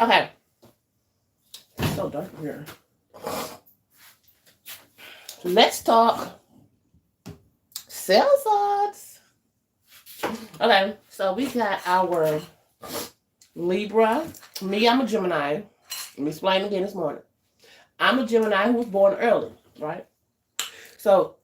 Okay. It's so dark here. Let's talk cell sides. Okay, so we got our Libra. Me, I'm a Gemini. Let me explain again this morning. I'm a Gemini who was born early, right? So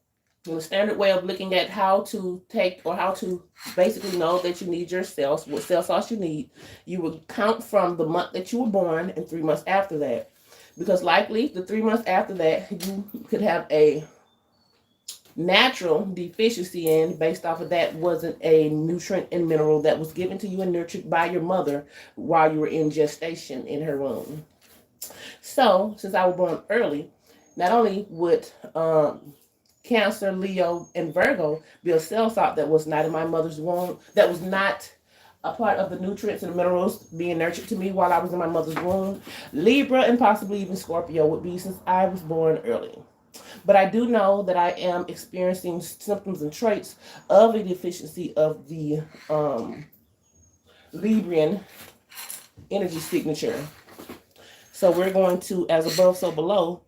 the standard way of looking at how to take or how to basically know that you need your cells, what cell sauce you need, you would count from the month that you were born and 3 months after that. Because likely the 3 months after that, you could have a natural deficiency in based off of that wasn't a nutrient and mineral that was given to you and nurtured by your mother while you were in gestation in her womb. So since I was born early, not only would Cancer, Leo, and Virgo be a cell salt that was not in my mother's womb, that was not a part of the nutrients and minerals being nurtured to me while I was in my mother's womb. Libra and possibly even Scorpio would be since I was born early. But I do know that I am experiencing symptoms and traits of a deficiency of the Librian energy signature. So we're going to, as above, so below,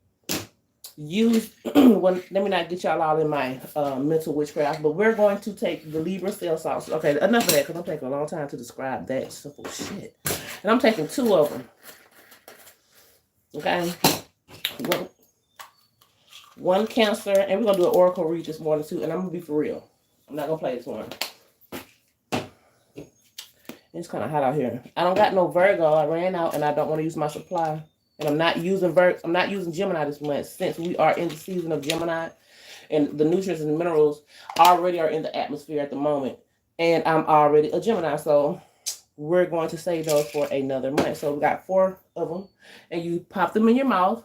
use, let me not get y'all all in my mental witchcraft, but we're going to take the Libra cell salts. Okay, enough of that because I'm taking a long time to describe that simple shit. And I'm taking 2 of them. Okay? One Cancer, and we're going to do an Oracle read this morning too, and I'm going to be for real. I'm not going to play this one. It's kind of hot out here. I don't got no Virgo. I ran out and I don't want to use my supply. And I'm not using Gemini this month since we are in the season of Gemini and the nutrients and minerals already are in the atmosphere at the moment. And I'm already a Gemini, so we're going to save those for another month. So we got 4 of them, and you pop them in your mouth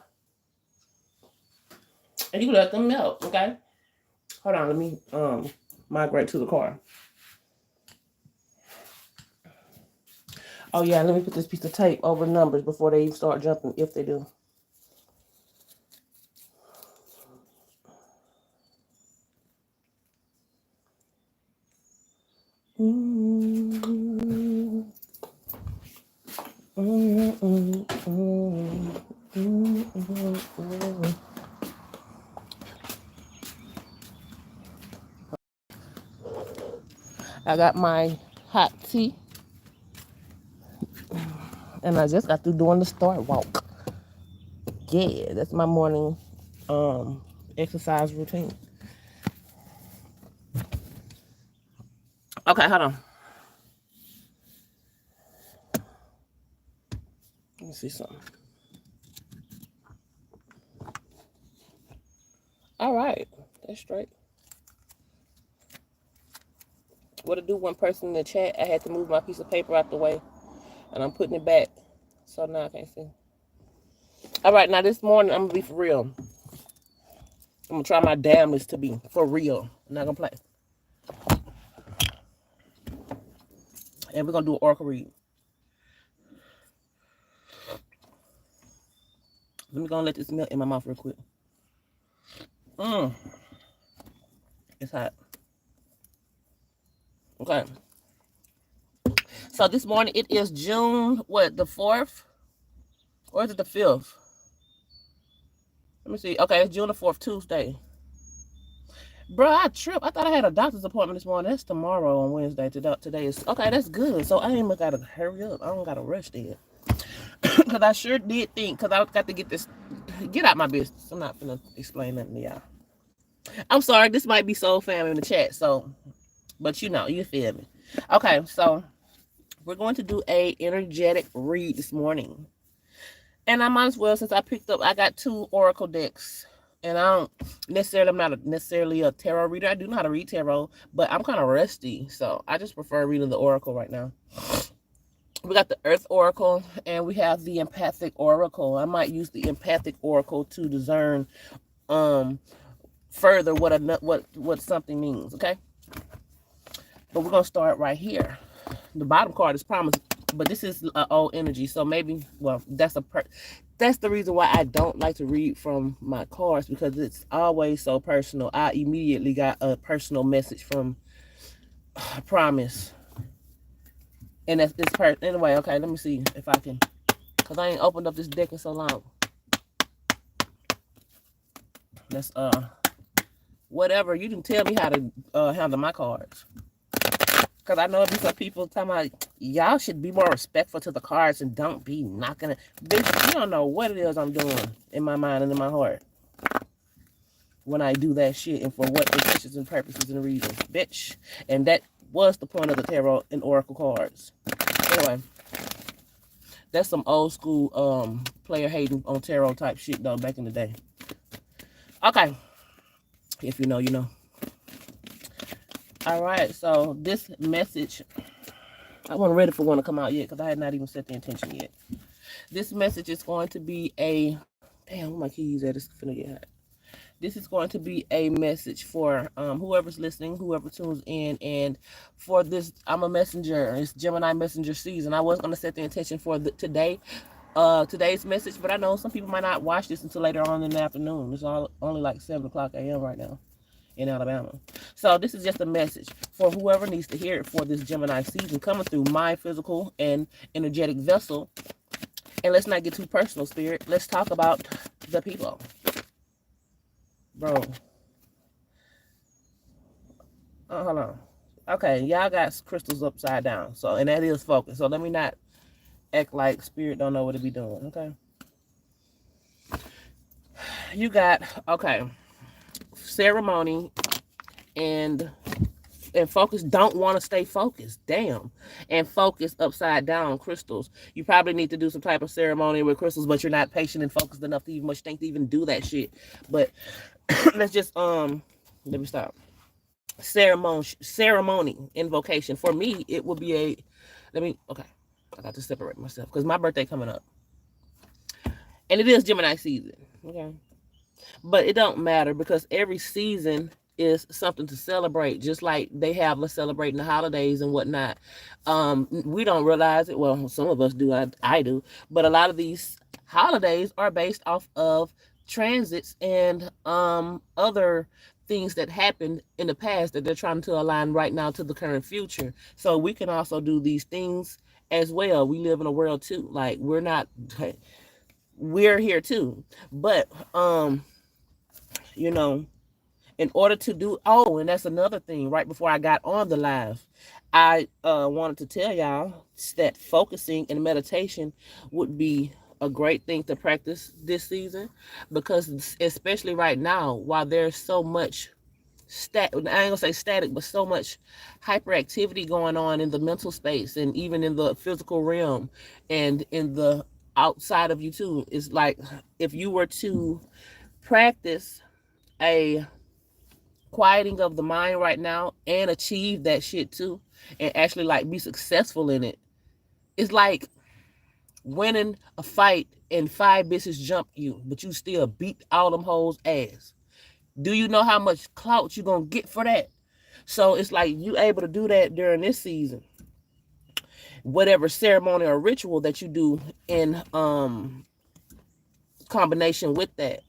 and you let them melt, okay? Hold on, let me migrate to the car. Oh yeah, let me put this piece of tape over numbers before they even start jumping, if they do. I got my hot tea. And I just got through doing the start walk. Yeah, that's my morning exercise routine. Okay, hold on. Let me see something. All right, that's straight. What to do? One person in the chat, I had to move my piece of paper out the way, and I'm putting it back, so now I can't see. All right, now this morning I'm gonna be for real. I'm gonna try my damnedest to be for real. I'm not gonna play. And we're gonna do an oracle read. Let me go and let this melt in my mouth real quick. It's hot. Okay. So this morning it is June, the 4th? Or is it the 5th? Let me see. Okay, it's June the 4th, Tuesday. Bro, I tripped. I thought I had a doctor's appointment this morning. That's tomorrow on Wednesday. Today is... Okay, that's good. So I ain't even got to hurry up. I don't got to rush then. Because I sure did think, because I got to get this... Get out my business. I'm not going to explain nothing to y'all. I'm sorry. This might be soul family in the chat. So, but you know, you feel me. Okay, so we're going to do a energetic read this morning. And I might as well, since I got 2 oracle decks. And I'm not necessarily a tarot reader. I do know how to read tarot, but I'm kind of rusty. So I just prefer reading the oracle right now. We got the Earth Oracle, and we have the Empathic Oracle. I might use the Empathic Oracle to discern further what something means, okay? But we're going to start right here. The bottom card is Promise, but this is old energy, so maybe, well, that's the reason why I don't like to read from my cards, because it's always so personal. I immediately got a personal message from Promise. And that's this person. Anyway, okay, let me see if I can Because I ain't opened up this deck in so long. That's, whatever. You can tell me how to handle my cards. Because I know it'll be some people talking about, y'all should be more respectful to the cards and don't be knocking it. Bitch, you don't know what it is I'm doing in my mind and in my heart when I do that shit and for what intentions and purposes and reasons, bitch. And that was the point of the tarot and oracle cards. Anyway, that's some old school player hating on tarot type shit though back in the day. Okay. If you know, you know. All right, so this message, I wasn't ready for one to come out yet because I had not even set the intention yet. This message is going to be a, damn, where my keys at? It's finna get hot. This is going to be a message for whoever's listening, whoever tunes in, and for this, I'm a messenger. It's Gemini messenger season. I was going to set the intention for today's message, but I know some people might not watch this until later on in the afternoon. It's only like 7 o'clock a.m. right now in Alabama. So this is just a message for whoever needs to hear it for this Gemini season coming through my physical and energetic vessel. And let's not get too personal, Spirit. Let's talk about the people. Bro. Hold on. Okay, y'all got crystals upside down. So, and that is focus. So let me not act like Spirit don't know what to be doing, okay? You got, okay, ceremony and focus. Don't want to stay focused. Damn. And focus upside down crystals. You probably need to do some type of ceremony with crystals, but you're not patient and focused enough to even much think to even do that shit. But let's just let me stop. Ceremony invocation. For me, it would be a okay. I got to separate myself because my birthday coming up. And it is Gemini season. Okay. But it don't matter because every season is something to celebrate, just like they have us celebrating the holidays and whatnot. We don't realize it. Well, some of us do. I do. But a lot of these holidays are based off of transits and other things that happened in the past that they're trying to align right now to the current future. So we can also do these things as well. We live in a world too. Like we're here too. But you know, in order to do, and that's another thing. Right before I got on the live, I wanted to tell y'all that focusing and meditation would be a great thing to practice this season, because especially right now, while there's so much I ain't gonna say static, but so much hyperactivity going on in the mental space and even in the physical realm and in the outside of you too. It's like if you were to practice a quieting of the mind right now and achieve that shit too, and actually like be successful in it, it's like winning a fight and 5 bitches jump you, but you still beat all them hoes ass. Do you know how much clout you gonna get for that? So it's like you able to do that during this season. Whatever ceremony or ritual that you do in combination with that.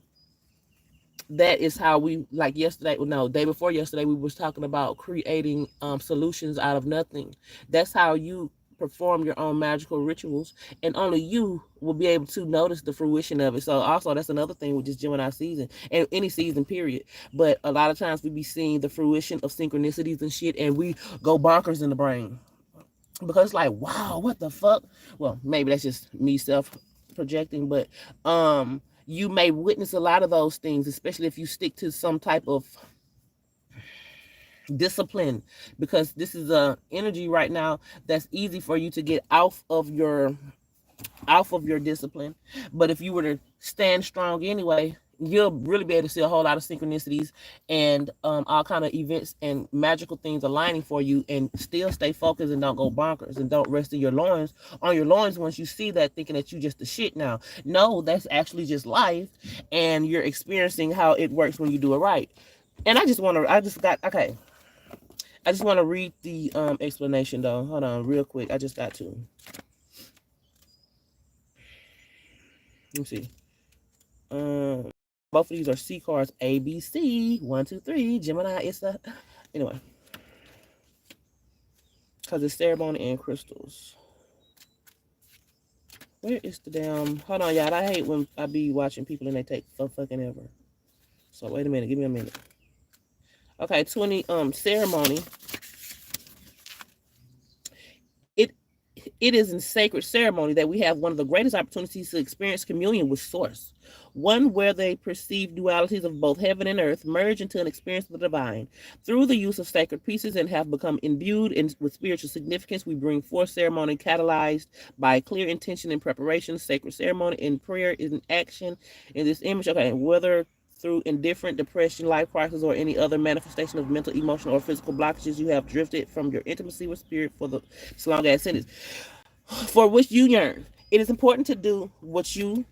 That is how we, like yesterday, day before yesterday, we was talking about creating solutions out of nothing. That's how you perform your own magical rituals, and only you will be able to notice the fruition of it. So also that's another thing with this Gemini season and any season period. But a lot of times we be seeing the fruition of synchronicities and shit, and we go bonkers in the brain because it's like, wow, what the fuck? Well, maybe that's just me self projecting, but you may witness a lot of those things, especially if you stick to some type of discipline, because this is a energy right now that's easy for you to get off of your discipline. But if you were to stand strong anyway, you'll really be able to see a whole lot of synchronicities and all kind of events and magical things aligning for you, and still stay focused and don't go bonkers and don't rest on your loins once you see that, thinking that you just the shit now. No, that's actually just life, and you're experiencing how it works when you do it right. And I just want to read the explanation though. Hold on real quick. I just got to. Let me see. Both of these are C cards. A, B, C. 1, 2, 3. Gemini. It's a anyway. Because it's ceremony and crystals. Where is the damn? Hold on, y'all. I hate when I be watching people and they take so fucking ever. So wait a minute. Give me a minute. Okay, 20 ceremony. It it is in sacred ceremony that we have one of the greatest opportunities to experience communion with Source, one where they perceive dualities of both heaven and earth merge into an experience of the divine. Through the use of sacred pieces and have become imbued with spiritual significance, we bring forth ceremony catalyzed by clear intention and preparation, sacred ceremony in prayer, in action, in this image. Okay, whether through indifferent, depression, life crisis, or any other manifestation of mental, emotional, or physical blockages, you have drifted from your intimacy with spirit for the long ass sentence for which you yearn. It is important to do what you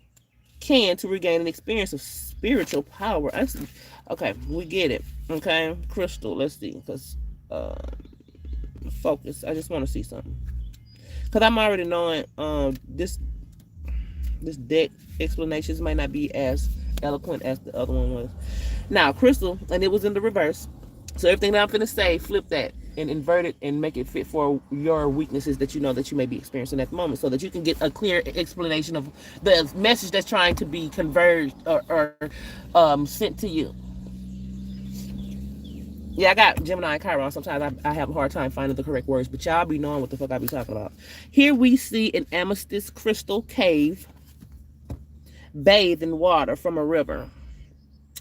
can to regain an experience of spiritual power. Okay, we get it. Okay, crystal. Let's see, because focus. I just want to see something. Because I'm already knowing this deck explanations might not be as eloquent as the other one was. Now, crystal, and it was in the reverse. So everything that I'm finna say, flip that and invert it and make it fit for your weaknesses that you know that you may be experiencing at the moment, so that you can get a clear explanation of the message that's trying to be converged or sent to you. Yeah, I got Gemini and Chiron. Sometimes I have a hard time finding the correct words, but y'all be knowing what the fuck I be talking about. Here we see an amethyst crystal cave bathed in water from a river.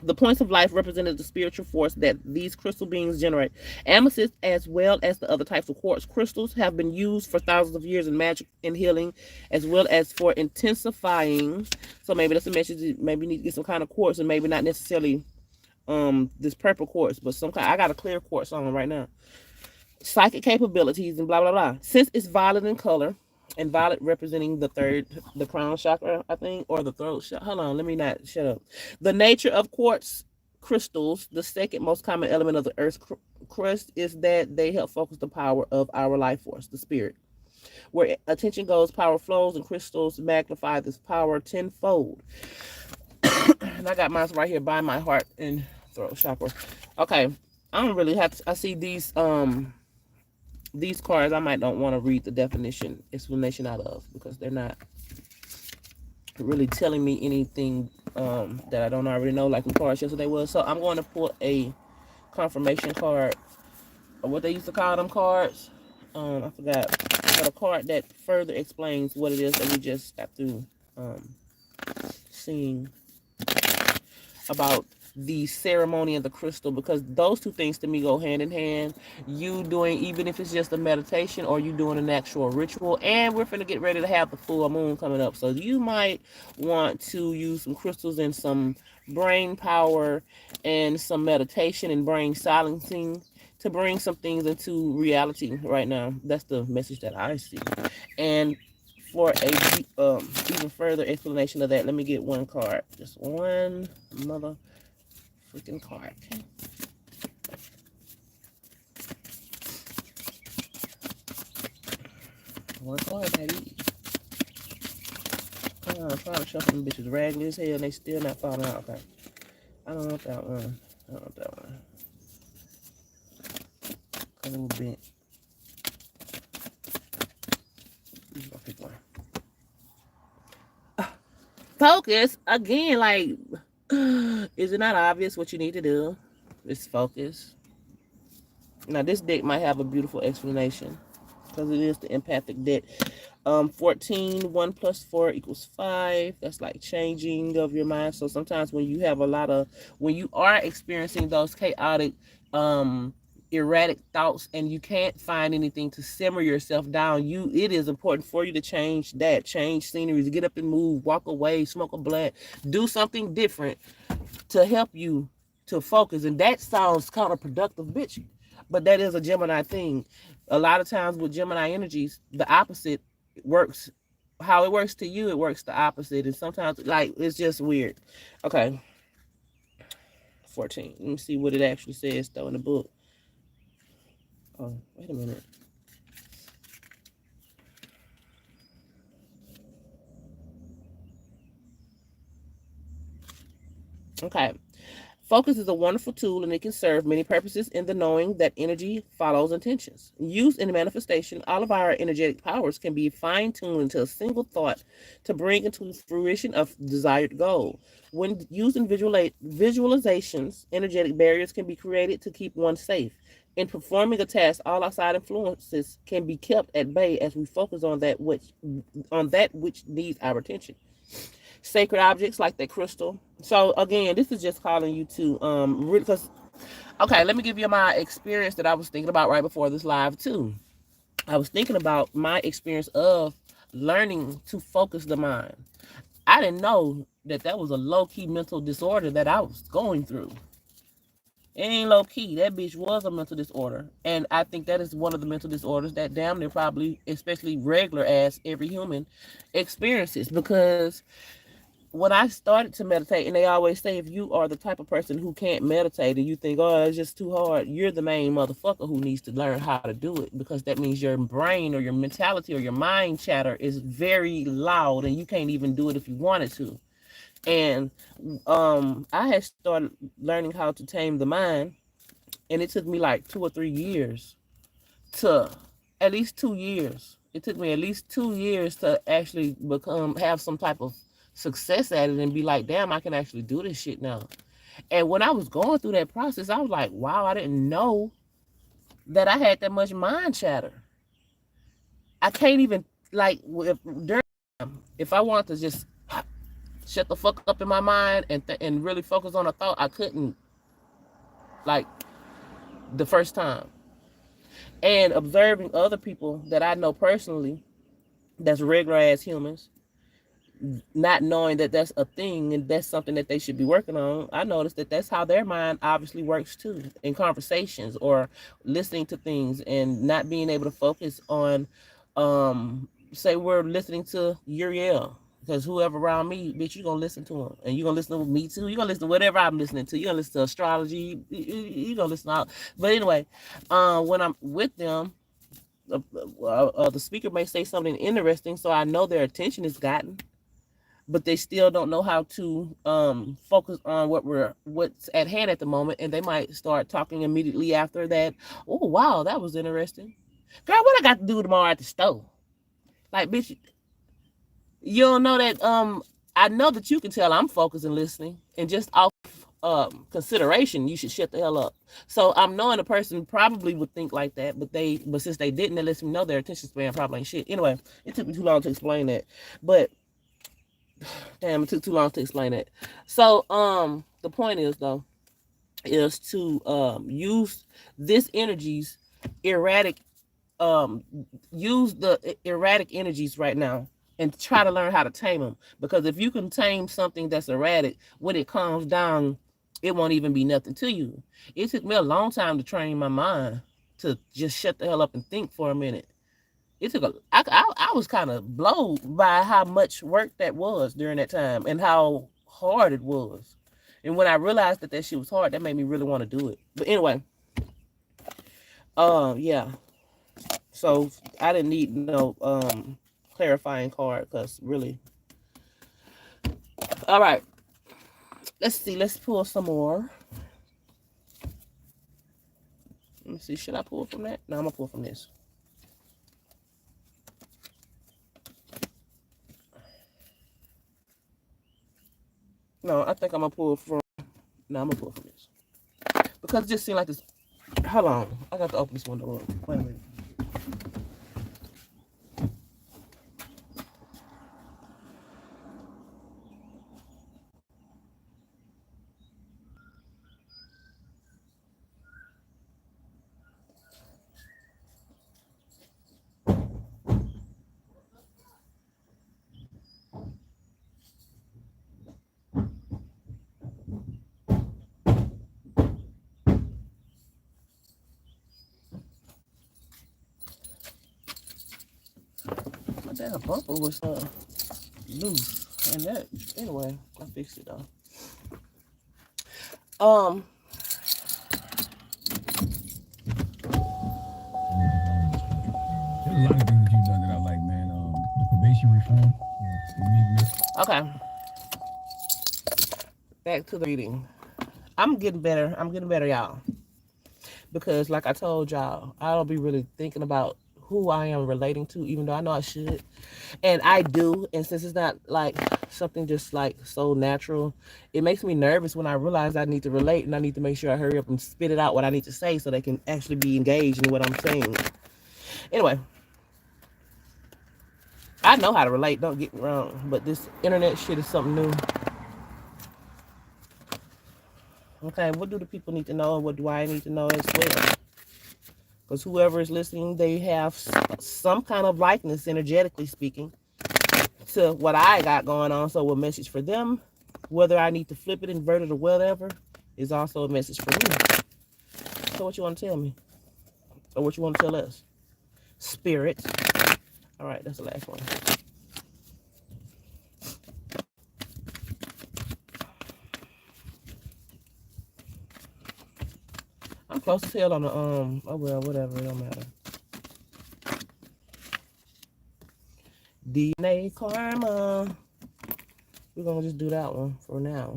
The points of life represented the spiritual force that these crystal beings generate. Amethyst, as well as the other types of quartz crystals, have been used for thousands of years in magic and healing, as well as for intensifying. So maybe that's a message. Maybe you need to get some kind of quartz, and maybe not necessarily this purple quartz, but some kind. I got a clear quartz on right now. Psychic capabilities and blah blah blah. Since it's violet in color, and violet representing the crown chakra, I think, or the throat chakra. Hold on, let me not shut up. The nature of quartz crystals, the second most common element of the Earth's crust, is that they help focus the power of our life force, the spirit. Where attention goes, power flows, and crystals magnify this power tenfold. And I got mine right here by my heart and throat chakra. Okay, I don't really have to. I see these cards I might don't want to read the definition explanation out of, because they're not really telling me anything that I don't already know, like the cards yesterday was. So I'm going to pull a confirmation card, or what they used to call them cards. I forgot, but a card that further explains what it is that we just got through seeing about the ceremony of the crystal, because those two things to me go hand in hand. You doing, even if it's just a meditation, or you doing an actual ritual, and we're finna get ready to have the full moon coming up, so you might want to use some crystals and some brain power and some meditation and brain silencing to bring some things into reality right now. That's the message that I see. And for a even further explanation of that, let me get one card, just one mother freaking card. Okay. One card, baby. I'm trying to shuffle them bitches raggedy as hell and they still not falling out. Okay. I don't want that one. I don't want that one. A little bit. I'll pick one. Focus again, like, is it not obvious what you need to do? It's focus. Now this deck might have a beautiful explanation, because it is the empathic deck. 14, 1 plus 4 equals 5. That's like changing of your mind. So sometimes when you have when you are experiencing those chaotic, erratic thoughts, and you can't find anything to simmer yourself down, it is important for you to change sceneries, get up and move, walk away, smoke a blunt, do something different to help you to focus. And that sounds counterproductive, bitch, but that is a Gemini thing. A lot of times with Gemini energies, the opposite works. How it works to you, it works the opposite. And sometimes, like, it's just weird. Okay. 14. Let me see what it actually says, though, in the book. Oh, wait a minute. Okay. Focus is a wonderful tool and it can serve many purposes in the knowing that energy follows intentions. Used in manifestation, all of our energetic powers can be fine tuned into a single thought to bring into fruition a desired goal. When used in visualizations, energetic barriers can be created to keep one safe. In performing a task, all outside influences can be kept at bay as we focus on that which needs our attention. Sacred objects like that crystal. So again, this is just calling you to because okay, let me give you my experience that I was thinking about right before this live too. I was thinking about my experience of learning to focus the mind. I didn't know that that was a low key mental disorder that I was going through. It ain't low key. That bitch was a mental disorder. And I think that is one of the mental disorders that damn near probably, especially regular as every human experiences. Because when I started to meditate, and they always say if you are the type of person who can't meditate and you think, oh, it's just too hard, you're the main motherfucker who needs to learn how to do it, because that means your brain or your mentality or your mind chatter is very loud and you can't even do it if you wanted to. And I had started learning how to tame the mind, and it took me like 2 or 3 years to at least 2 years. It took me at least 2 years to actually have some type of success at it and be like, damn, I can actually do this shit now. And when I was going through that process, I was like, wow, I didn't know that I had that much mind chatter. I can't even like if I want to just shut the fuck up in my mind and really focus on a thought, I couldn't like the first time. And observing other people that I know personally that's regular ass humans, not knowing that that's a thing and that's something that they should be working on, I noticed that that's how their mind obviously works too, in conversations or listening to things and not being able to focus on, say we're listening to Uriel. Because whoever around me, bitch, you gonna listen to him, and you gonna listen to me too. You gonna listen to whatever I'm listening to. You gonna listen to astrology. You gonna listen to all. But anyway, when I'm with them, the speaker may say something interesting, so I know their attention is gotten, but they still don't know how to focus on what's at hand at the moment, and they might start talking immediately after that. Oh wow, that was interesting. Girl, what I got to do tomorrow at the store? Like, bitch, you don't know that I know that you can tell I'm focused and listening, and just off consideration, you should shut the hell up. So I'm knowing a person probably would think like that, but since they didn't, it lets me know their attention span probably ain't shit. Anyway, it took me too long to explain that. But damn, it took too long to explain it. So the point is though, is to use this energy's erratic use the erratic energies right now and try to learn how to tame them. Because if you can tame something that's erratic, when it calms down, it won't even be nothing to you. It took me a long time to train my mind to just shut the hell up and think for a minute. It took I was kind of blown by how much work that was during that time and how hard it was. And when I realized that that shit was hard, that made me really want to do it. But anyway, yeah. So I didn't need no clarifying card because really. All right. Let's see. Let's pull some more. Let me see. Should I pull from that? No, I'm gonna pull from this. No, I think I'm gonna pull from. No, I'm gonna pull from this because it just seemed like this. Hold on. I got to open this window up. Wait a minute. My damn bumper was loose, and that anyway, I fixed it though. There's a lot of things that you've done that I like, man. The probation reform, the meekness. Okay. Back to the reading. I'm getting better. I'm getting better, y'all. Because like I told y'all, I don't be really thinking about who I am relating to, even though I know I should. And I do. And since it's not like something just like so natural, it makes me nervous when I realize I need to relate and I need to make sure I hurry up and spit it out what I need to say so they can actually be engaged in what I'm saying. Anyway, I know how to relate, don't get me wrong, but this internet shit is something new. Okay, what do the people need to know and what do I need to know as well? Because whoever is listening, they have some kind of likeness, energetically speaking, to what I got going on. So a message for them, whether I need to flip it, invert it, or whatever, is also a message for me. So what you want to tell me? Or what you want to tell us? Spirit. All right, that's the last one. I'm close as hell on the oh well, whatever, it don't matter. DNA karma. We're gonna just do that one for now.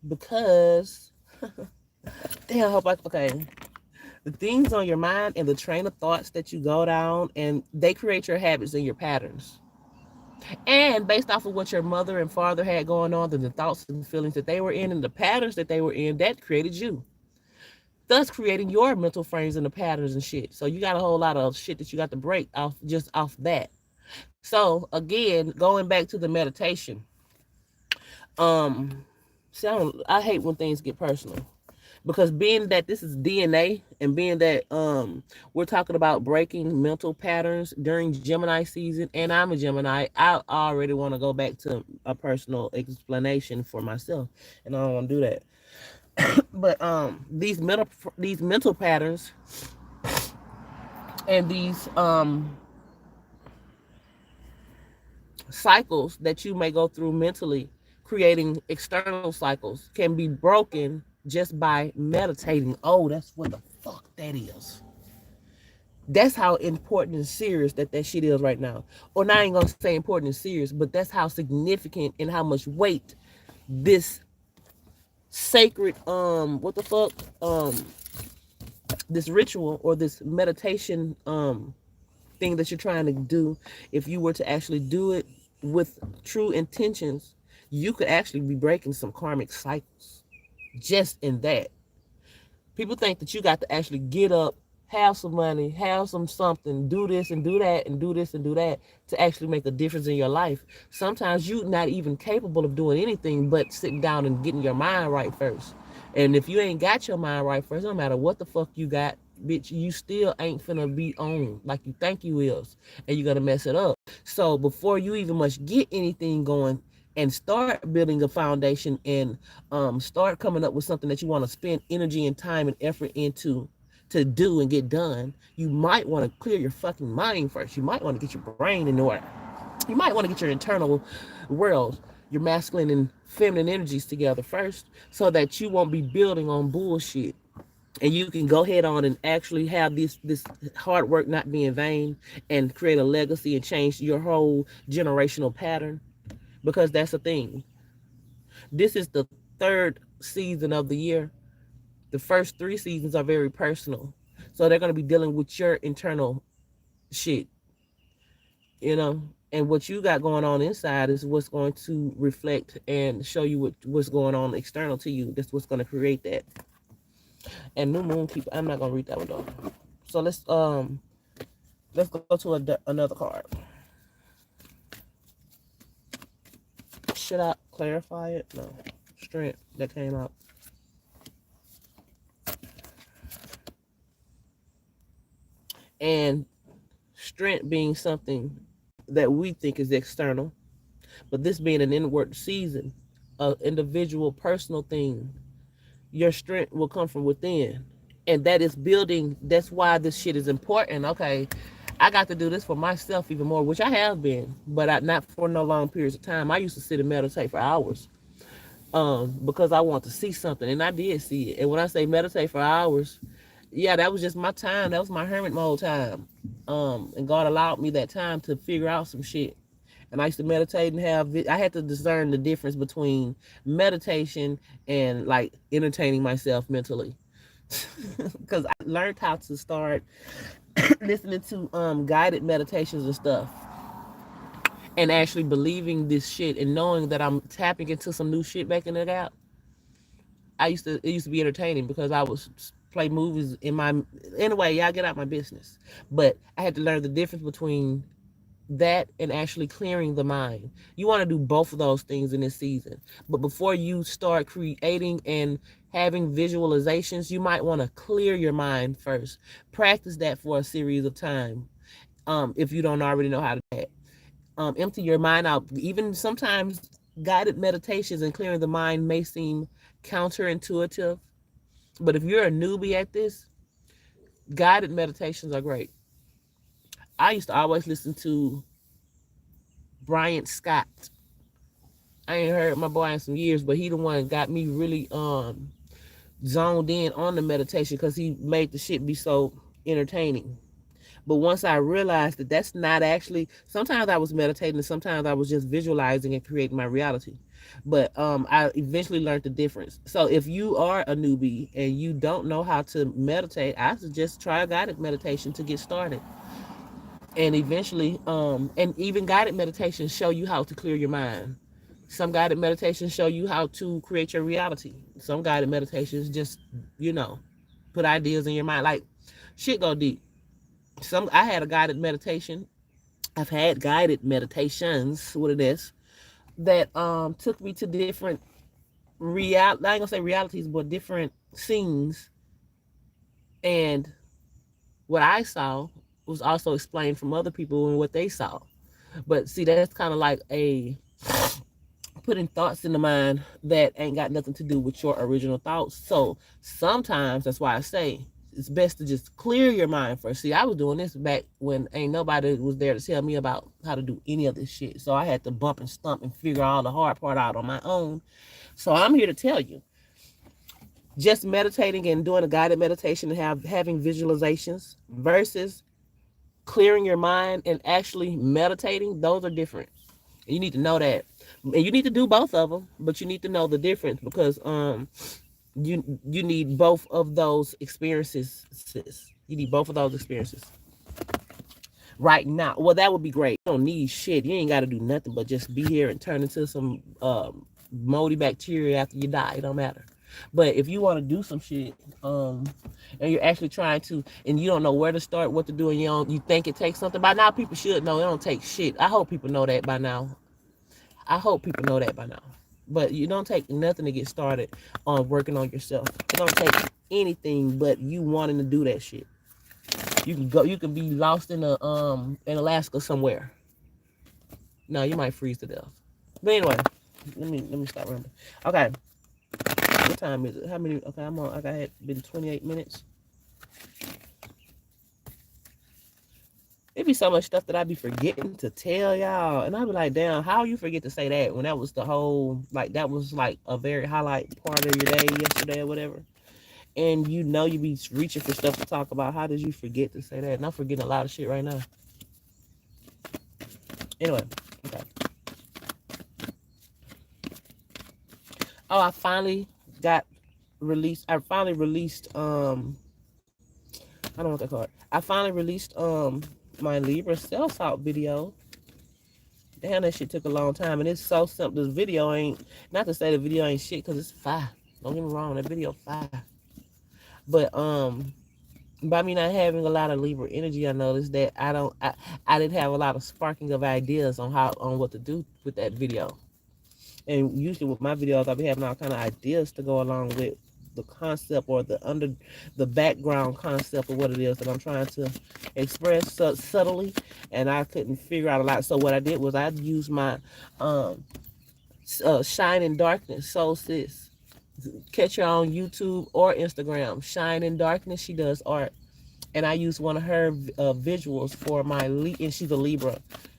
Because damn, I hope I okay. The things on your mind and the train of thoughts that you go down, and they create your habits and your patterns. And based off of what your mother and father had going on, and the thoughts and feelings that they were in, and the patterns that they were in, that created you. Thus creating your mental frames and the patterns and shit. So you got a whole lot of shit that you got to break off just off that. So again, going back to the meditation. Um, see, I hate when things get personal. Because being that this is DNA and being that we're talking about breaking mental patterns during Gemini season, and I'm a Gemini, I already want to go back to a personal explanation for myself, and I don't want to do that. But these mental patterns and these cycles that you may go through mentally, creating external cycles, can be broken just by meditating. Oh, that's what the fuck that is. That's how important and serious that shit is right now. Or not even gonna say important and serious, but that's how significant and how much weight this sacred what the fuck this ritual or this meditation thing that you're trying to do, if you were to actually do it with true intentions, you could actually be breaking some karmic cycles just in that. People think that you got to actually get up, have some money, have some something, do this and do that and do this and do that to actually make a difference in your life. Sometimes you're not even capable of doing anything but sitting down and getting your mind right first. And if you ain't got your mind right first, no matter what the fuck you got, bitch, you still ain't finna be on like you think you is, and you're gonna mess it up. So before you even must get anything going and start building a foundation and start coming up with something that you want to spend energy and time and effort into to do and get done, you might want to clear your fucking mind first. You might want to get your brain in order. You might want to get your internal world, your masculine and feminine energies together first, so that you won't be building on bullshit, and you can go ahead on and actually have this hard work not be in vain, and create a legacy and change your whole generational pattern. Because that's the thing. This is the third season of the year. The first three seasons are very personal. So they're going to be dealing with your internal shit, you know? And what you got going on inside is what's going to reflect and show you what's going on external to you. That's what's going to create that. And New Moon Keeper, I'm not going to read that one though. So let's go to another card. Should I clarify it? No. Strength that came out. And strength being something that we think is external, but this being an inward season, an individual personal thing, your strength will come from within. And that is building, that's why this shit is important. Okay, I got to do this for myself even more, which I have been, but not for no long periods of time. I used to sit and meditate for hours because I want to see something, and I did see it. And when I say meditate for hours, yeah, that was just my time. That was my hermit mode time. And God allowed me that time to figure out some shit. And I used to meditate and I had to discern the difference between meditation and like entertaining myself mentally. Because I learned how to start listening to guided meditations and stuff, and actually believing this shit and knowing that I'm tapping into some new shit back in the app. It used to be entertaining because I was play movies anyway, y'all get out my business. But I had to learn the difference between that and actually clearing the mind. You want to do both of those things in this season. But before you start creating and having visualizations, you might want to clear your mind first. Practice that for a series of time. If you don't already know how to do that. Empty your mind out. Even sometimes guided meditations and clearing the mind may seem counterintuitive, but if you're a newbie at this, guided meditations are great. I used to always listen to Brian Scott. I ain't heard my boy in some years, but he the one that got me really zoned in on the meditation because he made the shit be so entertaining. But once I realized that that's not actually, sometimes I was meditating and sometimes I was just visualizing and creating my reality. But I eventually learned the difference. So if you are a newbie and you don't know how to meditate, I suggest try a guided meditation to get started. And eventually, and even guided meditations show you how to clear your mind. Some guided meditations show you how to create your reality. Some guided meditations just, put ideas in your mind. Like, shit go deep. I had a guided meditation. I've had guided meditations, what it is, that took me to different I ain't gonna say realities, but different scenes. And what I saw was also explained from other people and what they saw. But see, that's kind of like putting thoughts in the mind that ain't got nothing to do with your original thoughts. So sometimes that's why I say it's best to just clear your mind first. See, I was doing this back when ain't nobody was there to tell me about how to do any of this shit. So I had to bump and stump and figure all the hard part out on my own. So I'm here to tell you, just meditating and doing a guided meditation and having visualizations versus clearing your mind and actually meditating, those are different. And you need to know that. And you need to do both of them, but you need to know the difference because you need both of those experiences, sis. You need both of those experiences right now. Well, that would be great. You don't need shit. You ain't got to do nothing but just be here and turn into some moldy bacteria after you die. It don't matter. But if you want to do some shit, and you're actually trying to, and you don't know where to start, what to do, and you think it takes something, by now people should know it don't take shit. I hope people know that by now. But you don't take nothing to get started on working on yourself. It don't take anything but you wanting to do that shit. You can be lost in Alaska somewhere. No, you might freeze to death. But anyway, let me stop rambling. Okay. What time is it? How many? Okay, I got been 28 minutes. It be so much stuff that I be forgetting to tell y'all. And I be like, damn, how you forget to say that when that was the whole, like, that was like a very highlight part of your day yesterday or whatever. And you be reaching for stuff to talk about. How did you forget to say that? And I'm forgetting a lot of shit right now. Anyway, okay. Oh, I finally released I finally released my Libra Cells Out video. Damn, that shit took a long time, and it's so simple. This video ain't, not to say the video ain't shit, because it's fire. Don't get me wrong, that video fire. But by me not having a lot of Libra energy, I noticed that I didn't have a lot of sparking of ideas on what to do with that video. And usually with my videos, I'll be having all kind of ideas to go along with the concept or the background concept of what it is that I'm trying to express subtly, and I couldn't figure out a lot. So what I did was I used my Shine in Darkness Soul Sis. Catch her on YouTube or Instagram. Shine in Darkness. She does art, and I used one of her visuals for my and she's a Libra.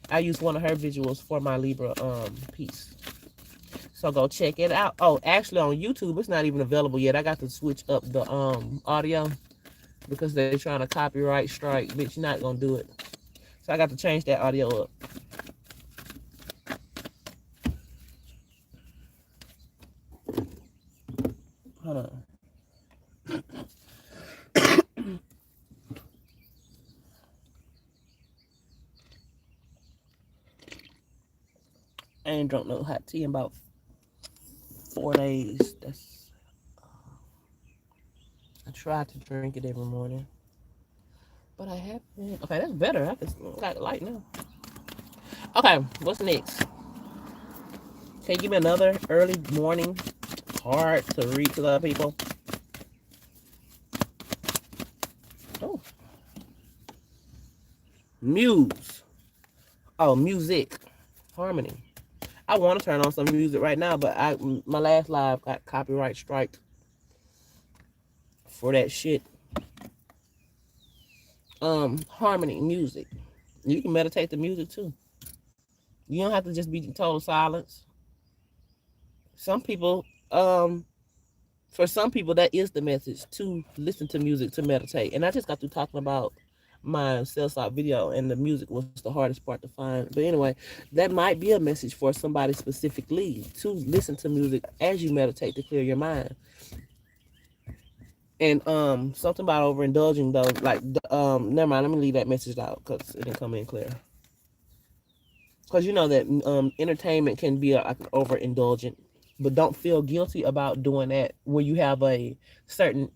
I used one of her visuals for my Libra piece. So go check it out. Oh, actually on YouTube, it's not even available yet. I got to switch up the audio because they're trying to copyright strike. Bitch, you're not gonna do it. So I got to change that audio up. ain't drunk no hot tea in about 4 days. I try to drink it every morning, but I haven't. Okay, that's better. I can got it light now. Okay, what's next? Can you give me another early morning hard to read to other people? Oh, muse. Oh, music, harmony. I want to turn on some music right now, but my last live got copyright striked for that shit. Harmony music. You can meditate to music too. You don't have to just be in total silence. Some people, for some people, that is the message, to listen to music, to meditate. And I just got through talking about my Salesforce video, and the music was the hardest part to find. But anyway, that might be a message for somebody specifically, to listen to music as you meditate to clear your mind. And something about overindulging though, like never mind, let me leave that message out because it didn't come in clear. Because you know that entertainment can be like overindulgent, but don't feel guilty about doing that when you have a certain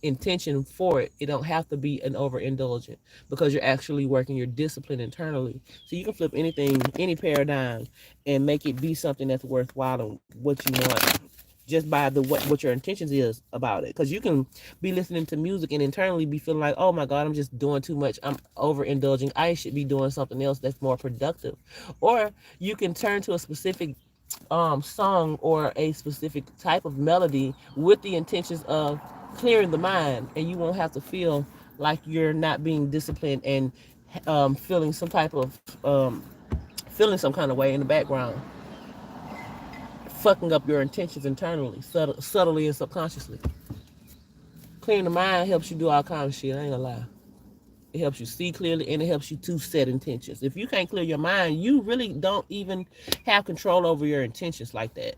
intention for it. It don't have to be an overindulgent, because you're actually working your discipline internally. So you can flip anything, any paradigm, and make it be something that's worthwhile and what you want, just by the what your intentions is about it. Because you can be listening to music and internally be feeling like, oh my God, I'm just doing too much, I'm overindulging, I should be doing something else that's more productive. Or you can turn to a specific song or a specific type of melody with the intentions of clearing the mind, and you won't have to feel like you're not being disciplined and feeling some type of feeling some kind of way in the background, fucking up your intentions internally, subtly and subconsciously. Clearing the mind helps you do all kinds of shit. I ain't gonna lie. It helps you see clearly, and it helps you to set intentions. If you can't clear your mind, you really don't even have control over your intentions like that.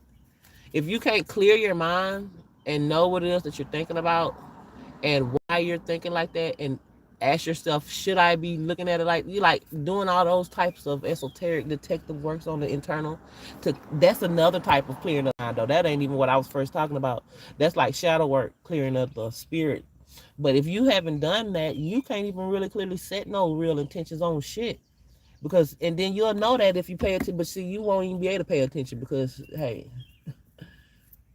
If you can't clear your mind and know what it is that you're thinking about and why you're thinking like that, and ask yourself, should I be looking at it like you, like doing all those types of esoteric detective works on the internal, that's another type of clearing the mind though. That ain't even what I was first talking about. That's like shadow work, clearing up the spirit. But if you haven't done that, you can't even really clearly set no real intentions on shit. Because, and then you'll know that if you pay attention, but see, you won't even be able to pay attention because, hey,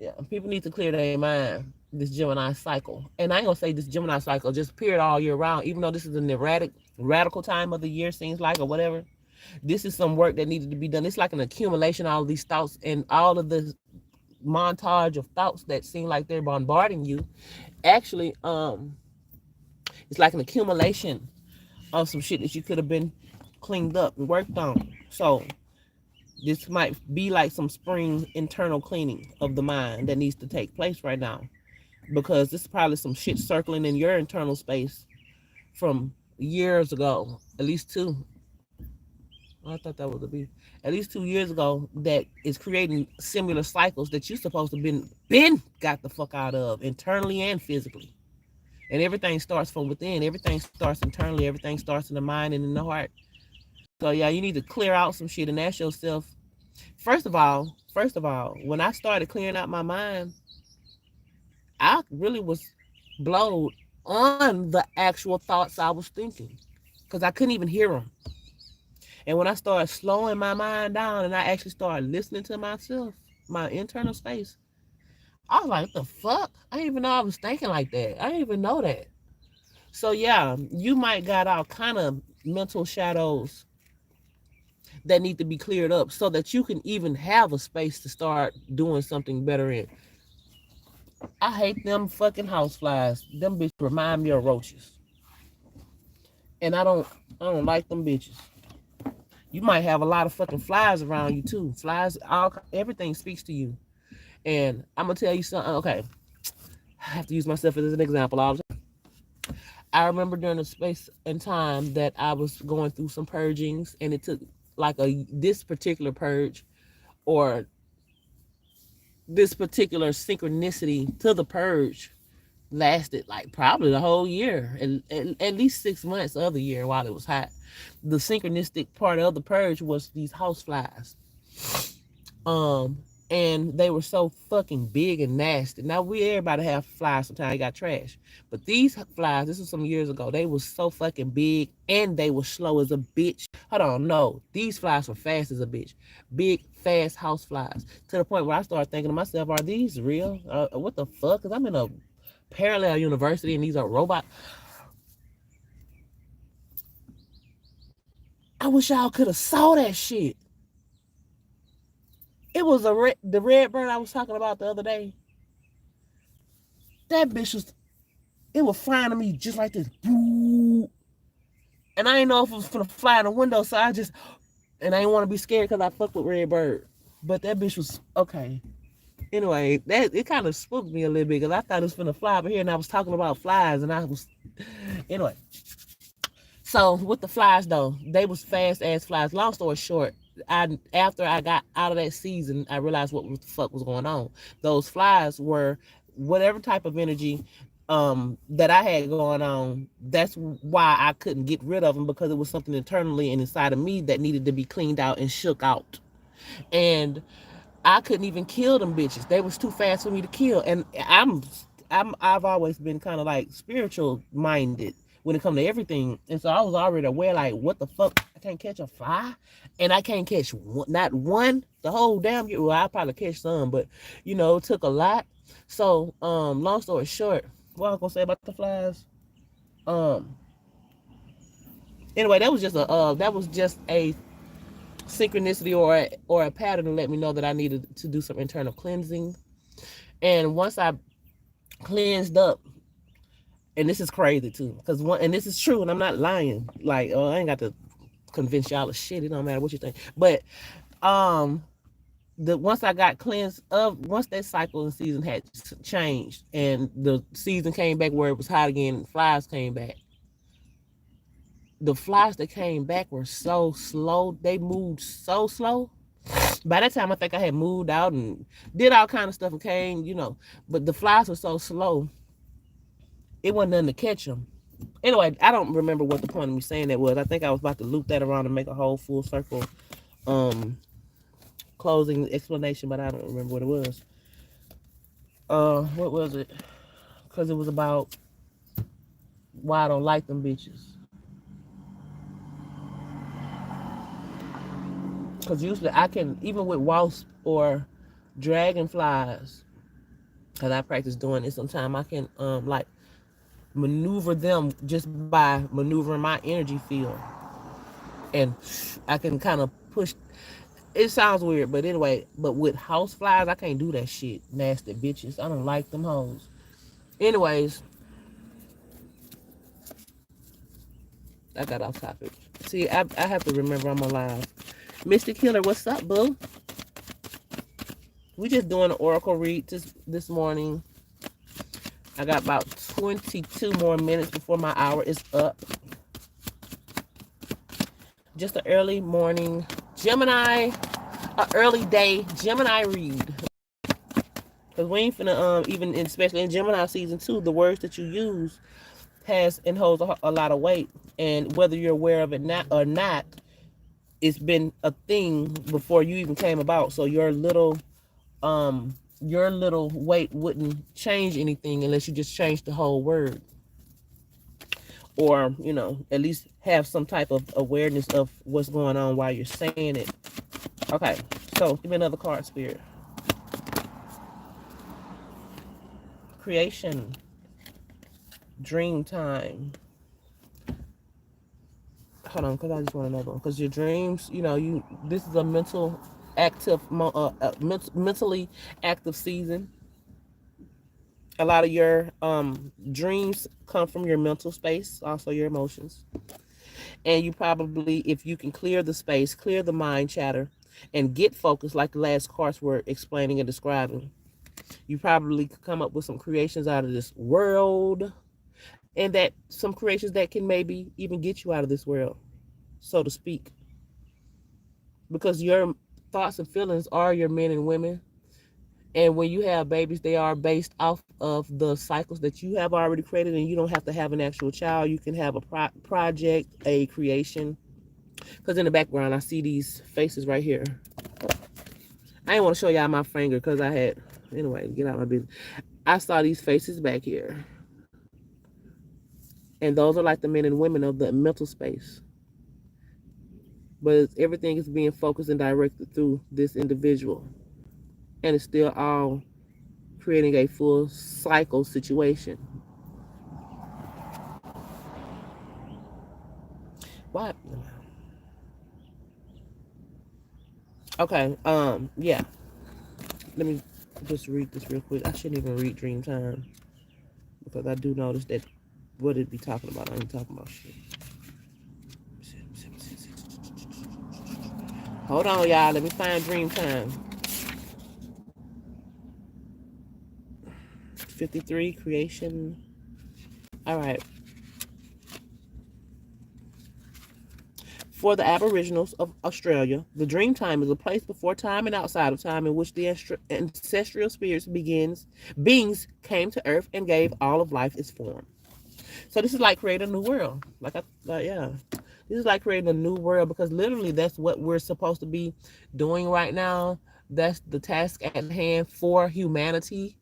yeah, people need to clear their mind this Gemini cycle. And I ain't gonna say this Gemini cycle, just period all year round, even though this is an erratic, radical time of the year, seems like, or whatever. This is some work that needed to be done. It's like an accumulation of all of these thoughts and all of the montage of thoughts that seem like they're bombarding you. Actually, it's like an accumulation of some shit that you could have been cleaned up and worked on. So this might be like some spring internal cleaning of the mind that needs to take place right now, because this is probably some shit circling in your internal space from years ago, at least two. I thought that was a bit. At least 2 years ago, that is creating similar cycles that you're supposed to been got the fuck out of internally and physically. And everything starts from within. Everything starts internally. Everything starts in the mind and in the heart. So yeah, you need to clear out some shit and ask yourself. First of all, when I started clearing out my mind, I really was blowed on the actual thoughts I was thinking, because I couldn't even hear them. And when I started slowing my mind down and I actually started listening to myself, my internal space, I was like, what the fuck? I didn't even know I was thinking like that. I didn't even know that. So yeah, you might got all kind of mental shadows that need to be cleared up so that you can even have a space to start doing something better in. I hate them fucking houseflies. Them bitches remind me of roaches. And I don't like them bitches. You might have a lot of fucking flies around you too. Flies, everything speaks to you. And I'm gonna tell you something. Okay, I have to use myself as an example all the time. I remember during a space and time that I was going through some purgings, and it took like this particular purge, or this particular synchronicity to the purge, lasted like probably the whole year, and at least 6 months of the year while it was hot. The synchronistic part of the purge was these house flies. And they were so fucking big and nasty. Now everybody have flies sometimes they got trash. But these flies, this was some years ago, they was so fucking big and they were slow as a bitch. Hold on, no. These flies were fast as a bitch. Big, fast house flies. To the point where I started thinking to myself, are these real? What the fuck? Because I'm in a parallel university and these are robots. I wish y'all could have saw that shit. It was the red bird I was talking about the other day. That bitch it was flying to me just like this. And I didn't know if it was gonna fly in the window, so I didn't want to be scared because I fucked with red bird. But that bitch was okay. Anyway, it kind of spooked me a little bit because I thought it was gonna fly over here, and I was talking about flies, and I was anyway. So with the flies though, they was fast ass flies. Long story short, after I got out of that season, I realized what the fuck was going on. Those flies were whatever type of energy that I had going on. That's why I couldn't get rid of them, because it was something internally and inside of me that needed to be cleaned out and shook out. And I couldn't even kill them bitches. They was too fast for me to kill. And I've always been kind of like spiritual minded when it comes to everything. And so I was already aware, like, what the fuck? I can't catch a fly, and I can't catch not one the whole damn year. Well, I'll probably catch some, but it took a lot. So, long story short, what I was gonna say about the flies? Anyway, that was just a synchronicity or a pattern to let me know that I needed to do some internal cleansing. And once I cleansed up, and this is crazy too, and this is true, and I'm not lying. Like, I ain't got to convince y'all of shit. It don't matter what you think. But once I got cleansed up, once that cycle and season had changed, and the season came back where it was hot again, and flies came back. The flies that came back were so slow. They moved so slow. By that time, I think I had moved out and did all kind of stuff and came, but the flies were so slow. It wasn't nothing to catch them. Anyway, I don't remember what the point of me saying that was. I think I was about to loop that around and make a whole full circle closing explanation, but I don't remember what it was. What was it? Because it was about why I don't like them bitches. Because usually I can, even with wasps or dragonflies, because I practice doing it sometimes, I can like maneuver them just by maneuvering my energy field. And I can kind of push. It sounds weird, but anyway, but with house flies, I can't do that shit. Nasty bitches. I don't like them hoes. Anyways, I got off topic. See, I have to remember I'm alive. Mystic Healer, what's up, boo? We just doing an oracle read this morning. I got about 22 more minutes before my hour is up. Just an early morning Gemini, an early day Gemini read. Because we ain't finna, even especially in Gemini season 2, the words that you use has and holds a lot of weight. And whether you're aware of it or not, it's been a thing before you even came about. So your little weight wouldn't change anything unless you just change the whole word. Or, at least have some type of awareness of what's going on while you're saying it. Okay, so give me another card, Spirit. Creation. Dream time. Hold on, because I just want another one. Because your dreams, this is a mentally active season. A lot of your dreams come from your mental space, also your emotions. And you probably, if you can clear the space, clear the mind chatter, and get focused like the last cards were explaining and describing, you probably could come up with some creations out of this world, and that some creations that can maybe even get you out of this world, so to speak. Because your thoughts and feelings are your men and women. And when you have babies, they are based off of the cycles that you have already created, and you don't have to have an actual child. You can have a project, a creation. Because in the background, I see these faces right here. I didn't want to show y'all my finger because I had, anyway, get out of my business. I saw these faces back here. And those are like the men and women of the mental space. But everything is being focused and directed through this individual. And it's still all creating a full cycle situation. What? Okay, yeah. Let me just read this real quick. I shouldn't even read Dreamtime because I do notice that what it be talking about. I ain't talking about shit. Hold on, y'all. Let me find Dreamtime. 53 creation. All right. For the Aboriginals of Australia, the dream time is a place before time and outside of time in which the ancestral spirits beings came to Earth and gave all of life its form. So this is like creating a new world. Yeah. This is like creating a new world because literally that's what we're supposed to be doing right now. That's the task at hand for humanity.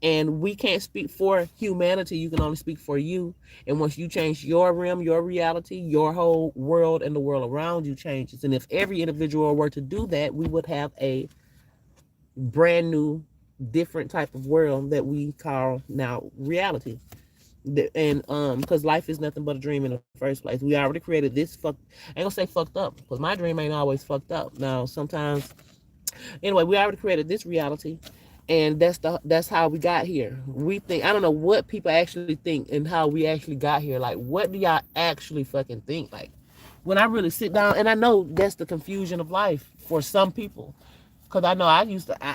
And we can't speak for humanity. You can only speak for you. And once you change your realm, your reality, your whole world and the world around you changes. And if every individual were to do that, we would have a brand new, different type of world that we call now reality. And because life is nothing but a dream in the first place. We already created this I ain't gonna say fucked up, because my dream ain't always fucked up. Now sometimes, anyway, we already created this reality, and that's how we got here. We think, I don't know what people actually think and how we actually got here. Like, what do y'all actually fucking think? Like, when I really sit down, and I know that's the confusion of life for some people. Because I know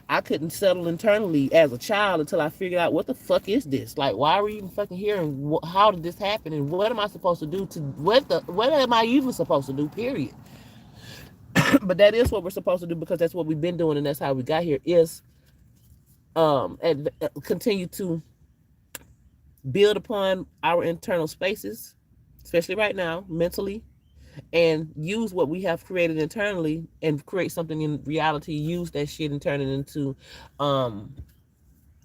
I couldn't settle internally as a child until I figured out what the fuck is this? Like, why are we even fucking here? And how did this happen? And what am I supposed to do what am I even supposed to do, period? But that is what we're supposed to do because that's what we've been doing and that's how we got here is and continue to build upon our internal spaces, especially right now, mentally, and use what we have created internally and create something in reality, use that shit and turn it into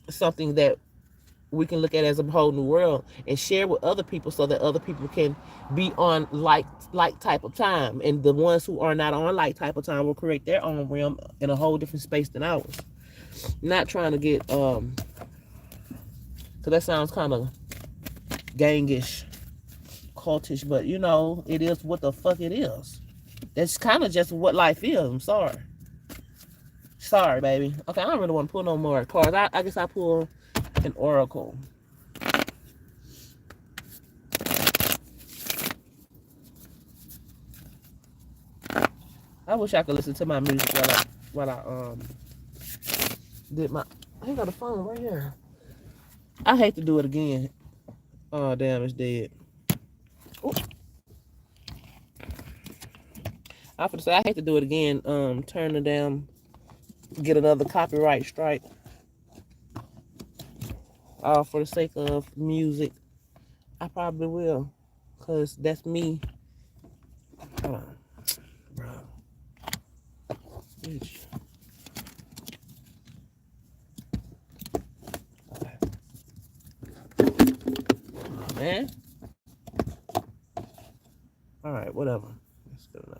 something that we can look at as a whole new world and share with other people so that other people can be on like type of time. And the ones who are not on like type of time will create their own realm in a whole different space than ours. Not trying to get because that sounds kind of gangish, cultish, but you know, it is what the fuck it is. That's kind of just what life is. I'm sorry, baby. Okay, I don't really want to pull no more cards. I guess I pull an oracle. I wish I could listen to my music while I did my. I got a phone right here. I hate to do it again. Oh damn, it's dead. Ooh. I have to say I hate to do it again. Turn it down, get another copyright strike. For the sake of music, I probably will, cause that's me. Hold on, bro. Bitch. Okay. Oh, man. All right, whatever. That's good enough.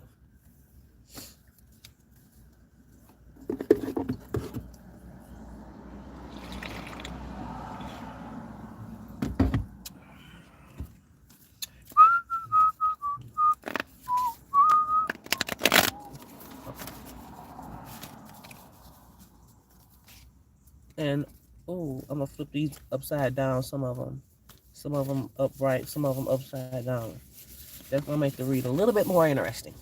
And I'm gonna flip these upside down. Some of them upright, some of them upside down. That's gonna make the read a little bit more interesting.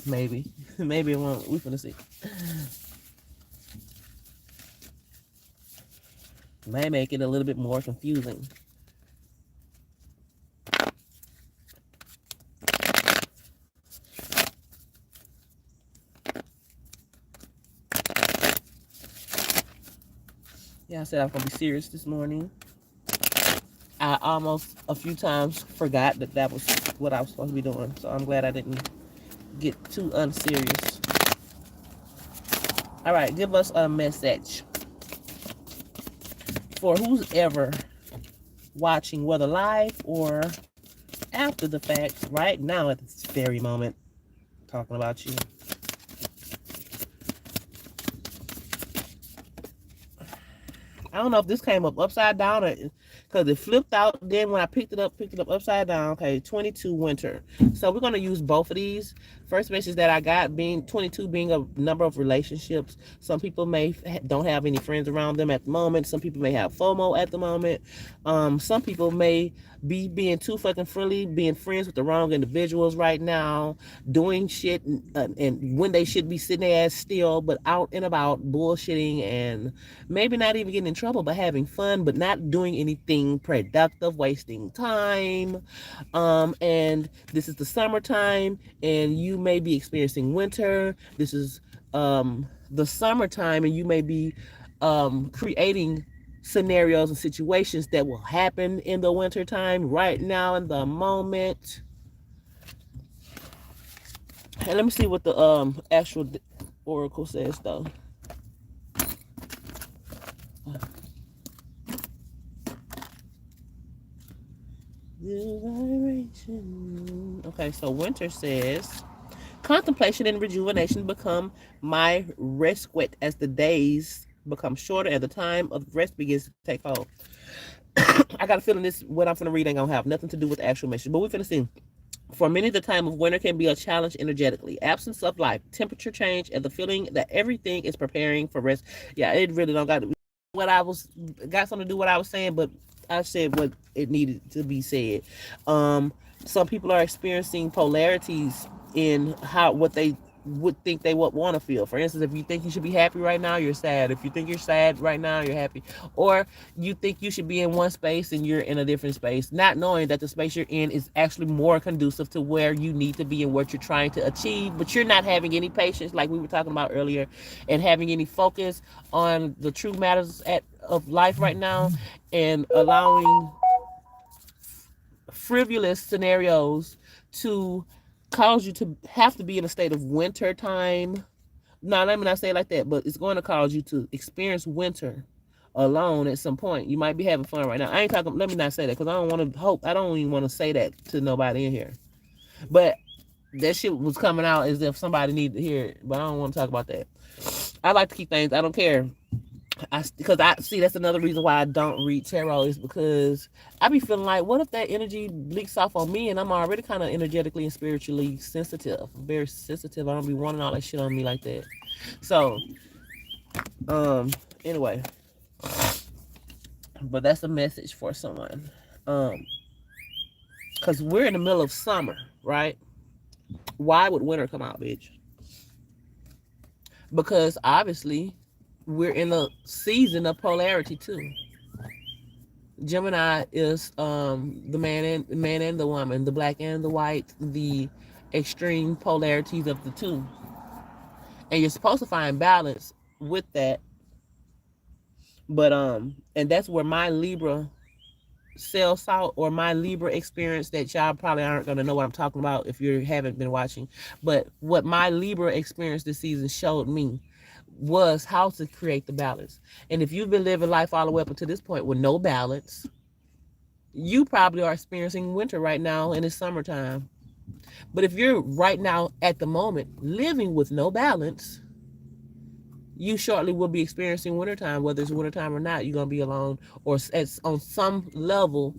Maybe maybe it won't. We're gonna see. May make it a little bit more confusing. Yeah, I said I was gonna be serious this morning. I almost a few times forgot that was what I was supposed to be doing. So I'm glad I didn't get too unserious. All right, give us a message for who's ever watching, whether live or after the fact, right now at this very moment, talking about you. I don't know if this came up upside down or because it flipped out. Then when I picked it up upside down. Okay, 22 winter. So we're going to use both of these. First message that I got being 22 being a number of relationships. Some people may don't have any friends around them at the moment. Some people may have FOMO at the moment. Some people may be being too fucking friendly, being friends with the wrong individuals right now, doing shit and when they should be sitting their ass still, but out and about bullshitting and maybe not even getting in trouble, but having fun, but not doing anything productive, wasting time. And this is the summertime, and you may be experiencing winter. This is the summertime, and you may be creating scenarios and situations that will happen in the winter time right now in the moment. And let me see what the actual oracle says though. Okay, so winter says contemplation and rejuvenation become my respite as the days become shorter and the time of rest begins to take hold. I got a feeling this, what I'm finna read ain't gonna have nothing to do with the actual message, but we're finna see. For many, the time of winter can be a challenge energetically. Absence of life, temperature change, and the feeling that everything is preparing for rest. Yeah, it really don't got something to do with what I was saying, but I said what it needed to be said. Some people are experiencing polarities in what they would think they would want to feel. For instance, if you think you should be happy right now, you're sad. If you think you're sad right now, you're happy. Or you think you should be in one space and you're in a different space, not knowing that the space you're in is actually more conducive to where you need to be and what you're trying to achieve, but you're not having any patience like we were talking about earlier and having any focus on the true matters of life right now, and allowing frivolous scenarios to cause you to have to be in a state of winter time. Now, let me not say it like that, but it's going to cause you to experience winter alone at some point. You might be having fun right now. I ain't talking, let me not say that because I don't even want to say that to nobody in here. But that shit was coming out as if somebody needed to hear it, but I don't want to talk about that. I like to keep things, I don't care. Because I see that's another reason why I don't read tarot, is because I be feeling like, what if that energy leaks off on me and I'm already kind of energetically and spiritually sensitive. I'm very sensitive. I don't be wanting all that shit on me like that. So, anyway, but that's a message for someone. Because we're in the middle of summer, right? Why would winter come out, bitch? Because obviously we're in a season of polarity too. Gemini is the man and the woman, the black and the white, the extreme polarities of the two. And you're supposed to find balance with that. But and that's where my Libra sells out, or my Libra experience, that y'all probably aren't gonna know what I'm talking about if you haven't been watching. But what my Libra experience this season showed me was how to create the balance. And if you've been living life all the way up until this point with no balance, you probably are experiencing winter right now and it's summertime. But if you're right now at the moment living with no balance, you shortly will be experiencing wintertime. Whether it's wintertime or not, you're going to be alone, or on some level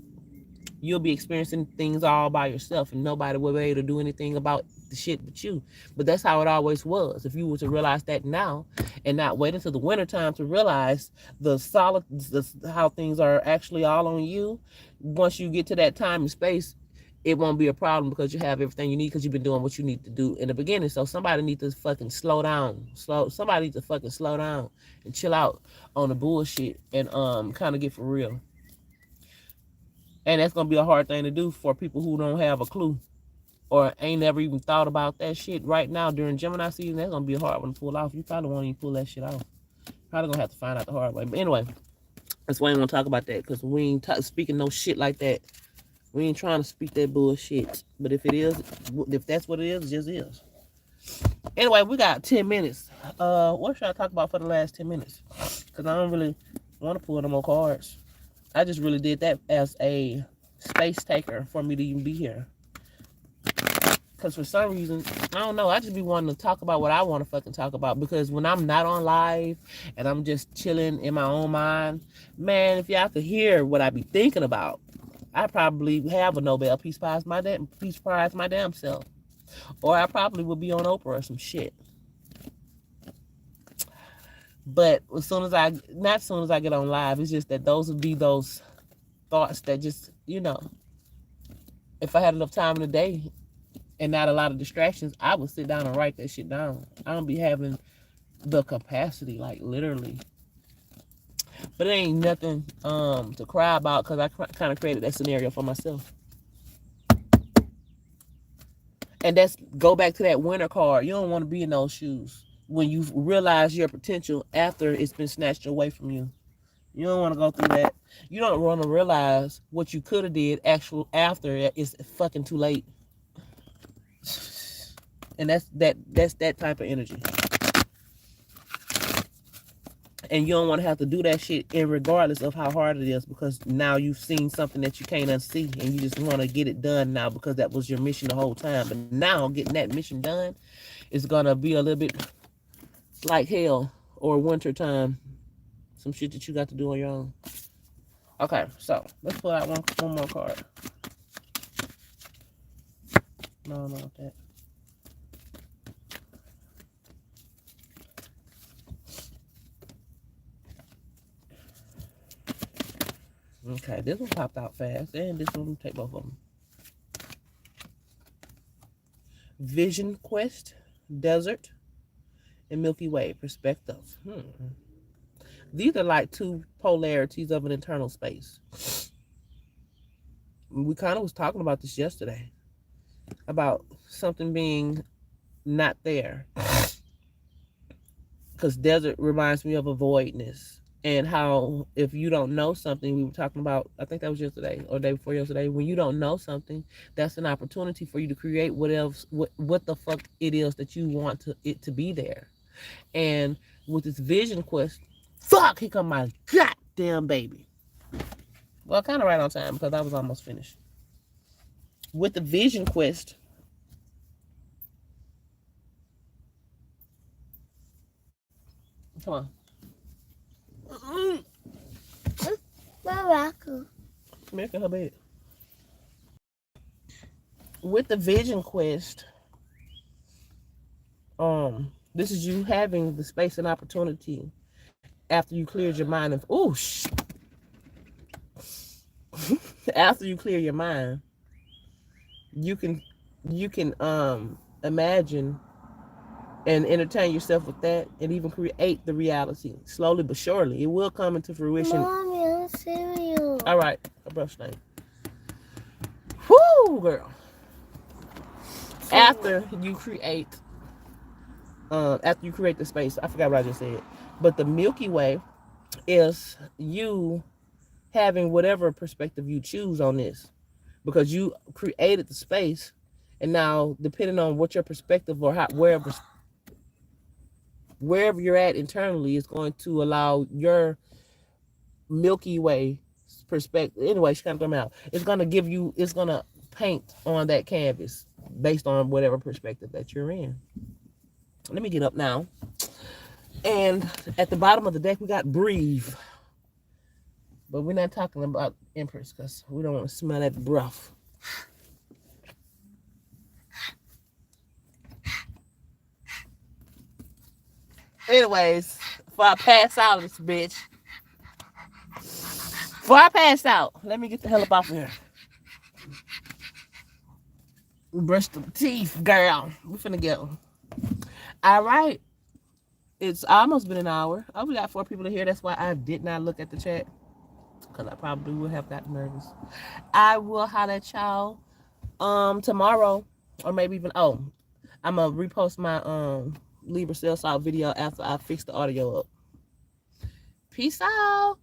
you'll be experiencing things all by yourself and nobody will be able to do anything about the shit but you. But that's how it always was. If you were to realize that now and not wait until the winter time to realize how things are actually all on you, once you get to that time and space, it won't be a problem because you have everything you need because you've been doing what you need to do in the beginning. So somebody needs to fucking slow down. Somebody needs to fucking slow down and chill out on the bullshit and kind of get for real. And that's going to be a hard thing to do for people who don't have a clue or ain't never even thought about that shit right now during Gemini season. That's going to be a hard one to pull off. You probably won't even pull that shit off. Probably going to have to find out the hard way. But anyway, that's why I ain't going to talk about that, because we ain't speaking no shit like that. We ain't trying to speak that bullshit. But if it is, if that's what it is, it just is. Anyway, we got 10 minutes. What should I talk about for the last 10 minutes? Because I don't really want to pull no more cards. I just really did that as a space taker for me to even be here. Because for some reason, I don't know, I just be wanting to talk about what I want to fucking talk about. Because when I'm not on live and I'm just chilling in my own mind, man, if y'all could hear what I be thinking about, I probably have a Nobel Peace Prize my damn self. Or I probably would be on Oprah or some shit. But not as soon as I get on live, it's just that those would be those thoughts that just, if I had enough time in the day and not a lot of distractions, I would sit down and write that shit down. I don't be having the capacity, like literally. But it ain't nothing to cry about because I kind of created that scenario for myself. And that's go back to that winner card. You don't want to be in those shoes when you realize your potential after it's been snatched away from you. You don't want to go through that. You don't want to realize what you could have did after it's fucking too late. And that's that type of energy. And you don't want to have to do that shit regardless of how hard it is, because now you've seen something that you can't unsee and you just want to get it done now because that was your mission the whole time. But now getting that mission done is going to be a little bit like hell or winter time. Some shit that you got to do on your own. Okay, so let's pull out one more card. No, not that. Okay, this one popped out fast, and this one, take both of them. Vision Quest, Desert, and Milky Way Perspective. These are like two polarities of an internal space. We kind of was talking about this yesterday, about something being not there. Because desert reminds me of a voidness. And how if you don't know something, we were talking about, I think that was yesterday or day before yesterday, when you don't know something, that's an opportunity for you to create what the fuck it is that you want it to be there. And with this vision quest, fuck, here come my goddamn baby. Well, kind of right on time because I was almost finished. With the vision quest, come on. Making her bed. With the vision quest, this is you having the space and opportunity after you cleared your mind of after you clear your mind, you can imagine and entertain yourself with that and even create the reality slowly but surely. It will come into fruition. Mommy, I'm cereal. All right, a brush name. Whoo, girl. After you create the space, I forgot what I just said, but the Milky Way is you having whatever perspective you choose on this, because you created the space, and now depending on what your perspective or wherever you're at internally is going to allow your Milky Way perspective. Anyway, she kind of come out. It's going to paint on that canvas based on whatever perspective that you're in. Let me get up now. And at the bottom of the deck, we got breathe. But we're not talking about Empress because we don't want to smell that breath. Anyways, before I pass out this bitch. Before I pass out, let me get the hell up off of here. Brush the teeth, girl. We finna go. All right. It's almost been an hour. Oh, we got 4 people to hear. That's why I did not look at the chat. Because I probably would have gotten nervous. I will holler at y'all tomorrow. Or maybe even, I'm going to repost my Libra Cell Salt video after I fix the audio up. Peace out.